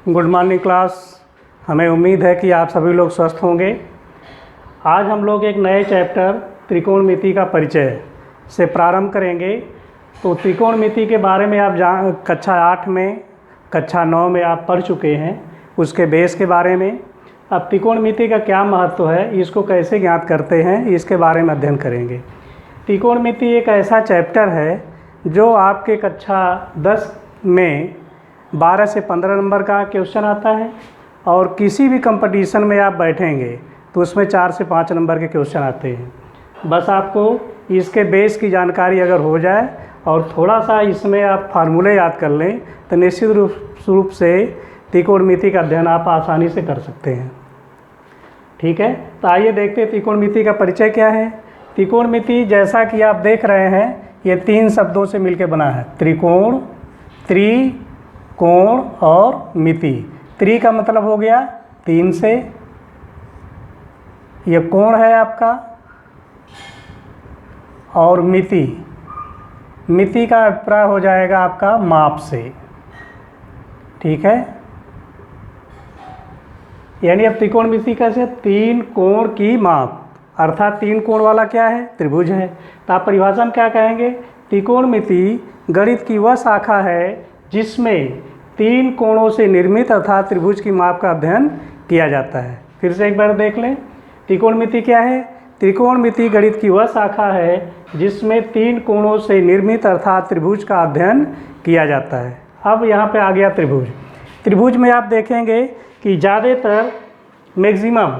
Good morning class. हमें उम्मीद है कि आप सभी लोग स्वस्थ होंगे। आज हम लोग एक नए चैप्टर त्रिकोणमिति का परिचय से प्रारंभ करेंगे। तो त्रिकोणमिति के बारे में आप कक्षा 8 में, कक्षा 9 में आप पढ़ चुके हैं, उसके बेस के बारे में। अब त्रिकोणमिति का क्या महत्व है, इसको कैसे ज्ञात करते हैं, इसके बारे में अध्ययन करेंगे। त्रिकोणमिति एक ऐसा चैप्टर है जो आपके कक्षा 10 में 12 से 15 नंबर का क्वेश्चन आता है, और किसी भी कंपटीशन में आप बैठेंगे तो उसमें 4 से 5 नंबर के क्वेश्चन आते हैं। बस आपको इसके बेस की जानकारी अगर हो जाए और थोड़ा सा इसमें आप फार्मूले याद कर लें तो निश्चित रूप से त्रिकोणमिति का अध्ययन आप आसानी से कर सकते हैं। ठीक है, तो आइए देखते हैं त्रिकोणमिति का परिचय क्या है। त्रिकोणमिति जैसा कि आप देख रहे हैं, ये 3 शब्दों से मिलकर बना है। त्रिकोण, त्रिकोण और मिति। त्रि का मतलब हो गया 3 से, ये कोण है आपका, और मिति, मिति का अभिप्राय हो जाएगा आपका माप से। ठीक है, यानी अब त्रिकोणमिति कैसे, 3 कोण की माप, अर्थात 3 कोण वाला क्या है, त्रिभुज है। तो आप परिभाषा में क्या कहेंगे, त्रिकोणमिति गणित की वह शाखा है जिसमें 3 कोणों से निर्मित अर्थात त्रिभुज की माप का अध्ययन किया जाता है। फिर से एक बार देख लें, त्रिकोणमिति क्या है। त्रिकोणमिति गणित की वह शाखा है जिसमें 3 कोणों से निर्मित अर्थात त्रिभुज का अध्ययन किया जाता है। अब यहाँ पे आ गया त्रिभुज। त्रिभुज में आप देखेंगे कि ज़्यादातर मैक्सिमम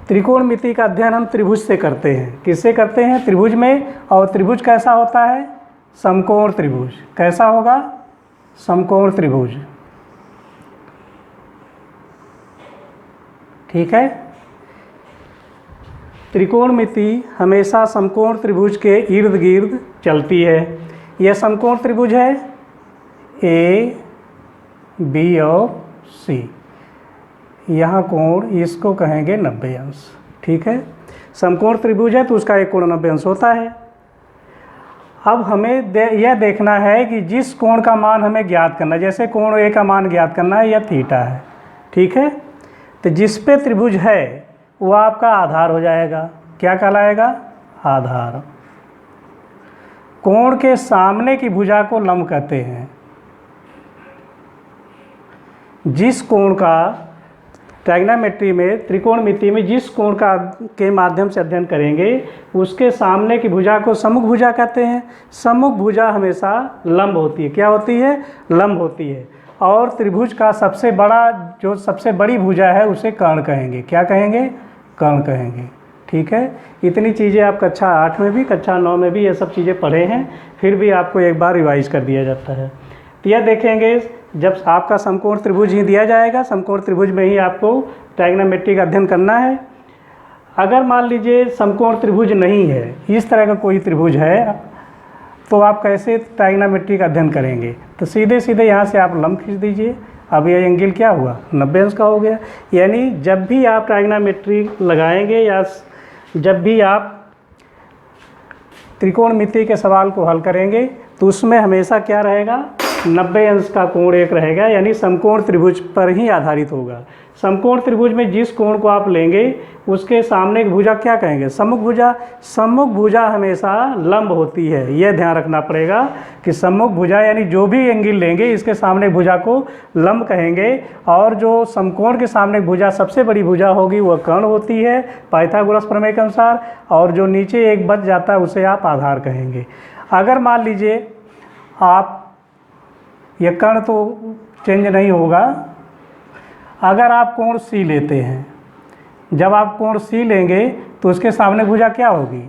त्रिकोणमिति का अध्ययन हम त्रिभुज से करते हैं। किससे करते हैं, त्रिभुज में। और त्रिभुज कैसा होता है, समकोण त्रिभुज। कैसा होगा, समकोण त्रिभुज। ठीक है, त्रिकोणमिति हमेशा समकोण त्रिभुज के इर्द गिर्द चलती है। यह समकोण त्रिभुज है ए, बी और सी। यहाँ कोण, इसको कहेंगे 90 अंश। ठीक है, समकोण त्रिभुज है तो उसका एक कोण 90 अंश होता है। अब हमें यह देखना है कि जिस कोण का मान हमें ज्ञात करना है, जैसे कोण ए का मान ज्ञात करना है, यह थीटा है। ठीक है, तो जिस पे त्रिभुज है वह आपका आधार हो जाएगा। क्या कहलाएगा, आधार। कोण के सामने की भुजा को लंब कहते हैं। जिस कोण का ट्रायगोनोमेट्री में, त्रिकोणमिति में जिस कोण का के माध्यम से अध्ययन करेंगे उसके सामने की भुजा को सम्मुख भुजा कहते हैं। सम्मुख भुजा हमेशा लंब होती है। क्या होती है, लंब होती है। और त्रिभुज का सबसे बड़ा, जो सबसे बड़ी भुजा है उसे कर्ण कहेंगे। क्या कहेंगे, कर्ण कहेंगे। ठीक है, इतनी चीज़ें आप कक्षा 8 में भी, कक्षा 9 में भी ये सब चीज़ें पढ़े हैं, फिर भी आपको एक बार रिवाइज कर दिया जाता है। तो यह देखेंगे, जब आपका समकोण त्रिभुज ही दिया जाएगा, समकोण त्रिभुज में ही आपको ट्रायगोनोमेट्री का अध्ययन करना है। अगर मान लीजिए समकोण त्रिभुज नहीं है, इस तरह का कोई त्रिभुज है, तो आप कैसे ट्रायगोनोमेट्री का अध्ययन करेंगे। तो सीधे सीधे यहाँ से आप लंब खींच दीजिए। अब ये एंगल क्या हुआ, 90 अंश का हो गया। यानी जब भी आप ट्रायगोनोमेट्री लगाएंगे या जब भी आप त्रिकोणमिति के सवाल को हल करेंगे तो उसमें हमेशा क्या रहेगा, 90 अंश का कोण एक रहेगा, यानी समकोण त्रिभुज पर ही आधारित होगा। समकोण त्रिभुज में जिस कोण को आप लेंगे उसके सामने की भुजा क्या कहेंगे, सम्मुख भुजा। सम्मुख भुजा हमेशा लंब होती है, यह ध्यान रखना पड़ेगा कि सम्मुख भुजा यानी जो भी एंगल लेंगे इसके सामने भुजा को लंब कहेंगे। और जो समकोण के सामने भुजा सबसे बड़ी भुजा होगी वह कर्ण होती है पाइथागोरस प्रमेय के अनुसार, और जो नीचे एक बच जाता है उसे आप आधार कहेंगे। अगर मान लीजिए आप, यह कर्ण तो चेंज नहीं होगा, अगर आप कोण सी लेते हैं, जब आप कोण सी लेंगे तो उसके सामने भुजा क्या होगी,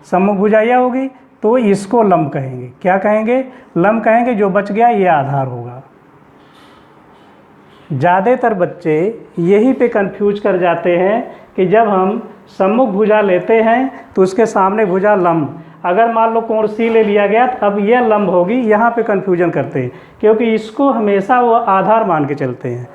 सम्मुख भुजा यह होगी, तो इसको लंब कहेंगे। क्या कहेंगे, लंब कहेंगे। जो बच गया ये आधार होगा। ज़्यादातर बच्चे यहीं पे कंफ्यूज कर जाते हैं कि जब हम सम्मुख भुजा लेते हैं तो उसके सामने भुजा लंब, अगर मान लो कोण सी ले लिया गया तो अब यह लंब होगी, यहाँ पे कन्फ्यूजन करते हैं क्योंकि इसको हमेशा वो आधार मान के चलते हैं।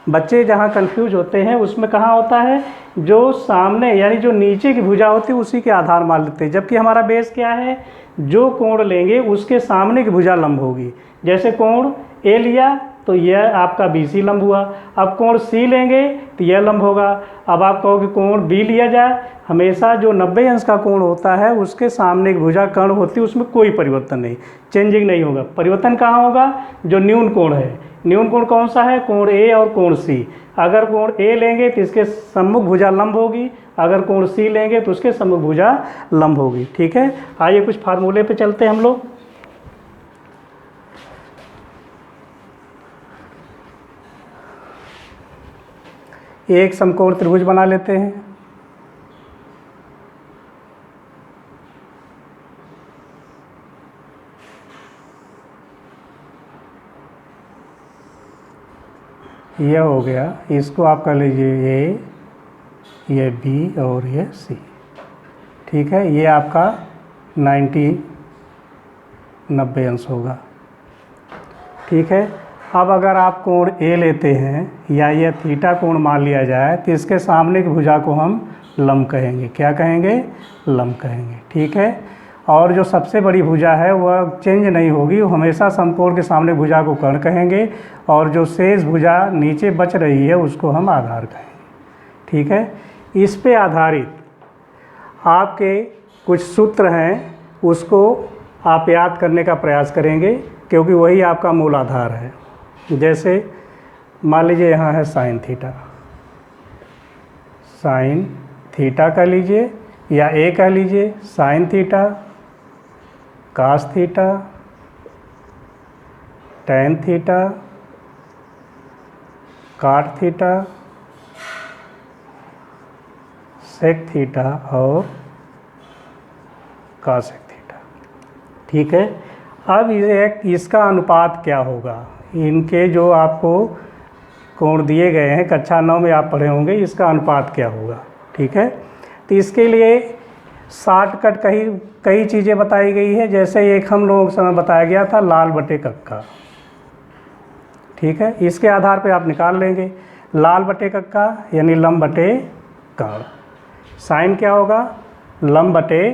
बच्चे जहाँ कंफ्यूज होते हैं उसमें कहाँ होता है, जो सामने यानी जो नीचे की भुजा होती है उसी के आधार मान लेते हैं, जबकि हमारा बेस क्या है, जो कोण लेंगे उसके सामने की भुजा लंब होगी। जैसे कोण ए लिया तो यह आपका BC लंब हुआ। अब कोण C लेंगे तो यह लंब होगा। अब आप कहोगे कोण B लिया जाए, हमेशा जो 90 अंश का कोण होता है उसके सामने एक भुजा कर्ण होती है, उसमें कोई परिवर्तन नहीं, चेंजिंग नहीं होगा। परिवर्तन कहाँ होगा? जो न्यून कोण है। न्यून कोण कौन सा है? कोण A और कोण C। अगर कोण A लेंगे तो इसके सम्मुख भुजा लंब होगी, अगर कोण C लेंगे तो उसके सम्मुख भुजा लंब होगी। ठीक है, आइए कुछ फार्मूले पे चलते हैं हम लोग। एक समकोण त्रिभुज बना लेते हैं। यह हो गया, इसको आप कर लीजिए ए, ये B और ये C। ठीक है, ये आपका 90 अंश होगा। ठीक है, अब अगर आप कोण A लेते हैं या यह थीटा कोण मान लिया जाए तो इसके सामने की भुजा को हम लंब कहेंगे। क्या कहेंगे? लंब कहेंगे। ठीक है, और जो सबसे बड़ी भुजा है वह चेंज नहीं होगी, वो हमेशा समकोण के सामने भुजा को कर्ण कहेंगे, और जो शेष भुजा नीचे बच रही है उसको हम आधार कहेंगे। ठीक है, इस पे आधारित आपके कुछ सूत्र हैं, उसको आप याद करने का प्रयास करेंगे, क्योंकि वही आपका मूल आधार है। जैसे मान लीजिए यहाँ है साइन थीटा, साइन थीटा कह लीजिए, या ए कह लीजिए, sine theta, cos theta, tan theta, cot theta, sec theta और कासेक थीटा। ठीक है, अब इसका अनुपात क्या होगा? इनके जो आपको कोण दिए गए हैं, कक्षा 9 में आप पढ़े होंगे, इसका अनुपात क्या होगा। ठीक है, तो इसके लिए शॉर्टकट कई चीज़ें बताई गई है। जैसे एक हम लोगों के समय बताया गया था लाल बटे कक्का। ठीक है, इसके आधार पे आप निकाल लेंगे लाल बटे कक्का यानी लंब बटे कर्ण। साइन क्या होगा? लंब बटे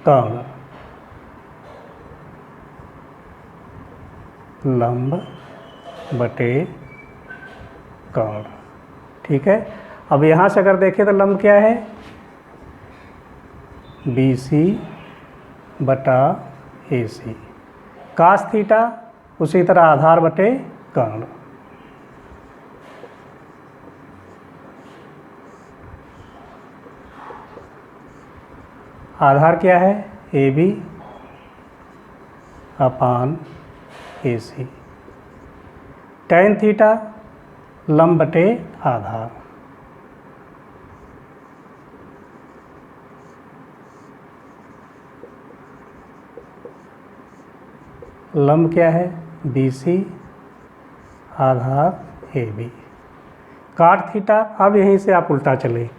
कर्ण, लंब बटे कर्ण। ठीक है, अब यहाँ से अगर देखें तो लंब क्या है? BC बटा AC। कास थीटा उसी तरह आधार बटे कर्ण। आधार क्या है? AB अपान AC। टैन थीटा लंब बटे आधार। लंब क्या है? BC आधार AB। काट थीटा, अब यहीं से आप उल्टा चले,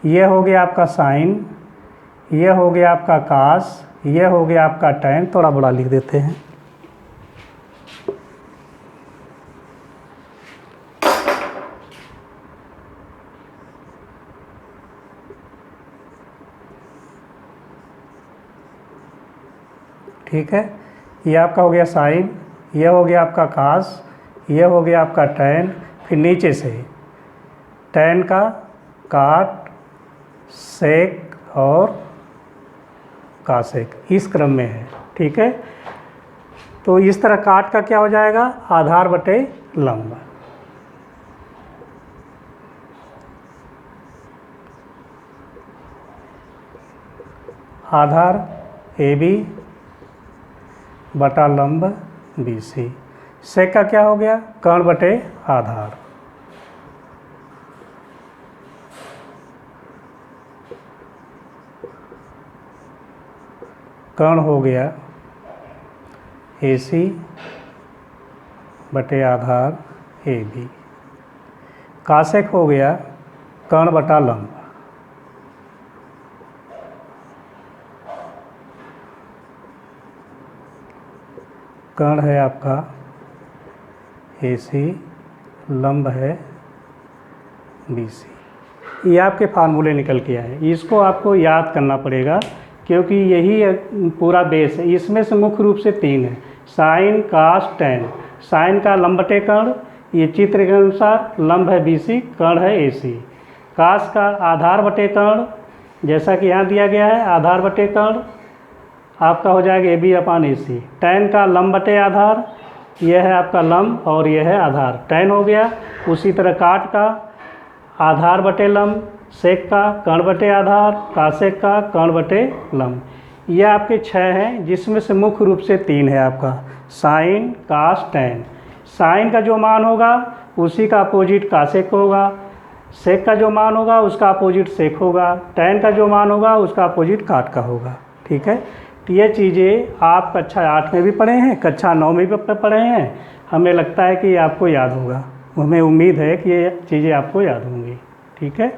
यह हो गया आपका साइन, यह हो गया आपका कास, यह हो गया आपका टैन। थोड़ा बड़ा लिख देते हैं। ठीक है, यह आपका हो गया साइन, यह हो गया आपका कास, यह हो गया आपका टैन, फिर नीचे से टैन का काट, सेक और कासेक, इस क्रम में है। ठीक है, तो इस तरह काट का क्या हो जाएगा? आधार बटे लंब। आधार AB बटा लंब BC। सेक का क्या हो गया? कर्ण बटे आधार। कर्ण हो गया AC बटे आधार AB। कासेक हो गया कर्ण बटा लंब। कर्ण है आपका AC, लंब है BC। ये आपके फार्मूले निकल के आए, इसको आपको याद करना पड़ेगा, क्योंकि यही पूरा बेस है। इसमें से मुख्य रूप से 3 है, साइन, कास, टैन। साइन का लंब बटे कर्ण, ये चित्र के अनुसार लंब है BC, कर्ण है AC। कास का आधार बटे कर्ण, जैसा कि यहाँ दिया गया है, आधार बटे कर्ण आपका हो जाएगा AB/AC। टैन का लंब बटे आधार, यह है आपका लंब और यह है आधार, टैन हो गया। उसी तरह काट का आधार बटे लंब, सेक का कर्ण बटे आधार, कासेक का कर्ण बटे लंब। यह आपके 6 हैं, जिसमें से मुख्य रूप से 3 है आपका साइन, कास, टैन। साइन का जो मान होगा उसी का अपोजिट कासेक होगा, सेक का जो मान होगा उसका अपोजिट सेक होगा, टैन का जो मान होगा उसका अपोजिट काट का होगा। ठीक है, तो ये चीज़ें आप कक्षा 8 में भी पढ़े हैं, कक्षा 9 में भी पढ़े हैं। हमें लगता है कि ये आपको याद होगा, हमें उम्मीद है कि ये चीज़ें आपको याद होंगी। ठीक है।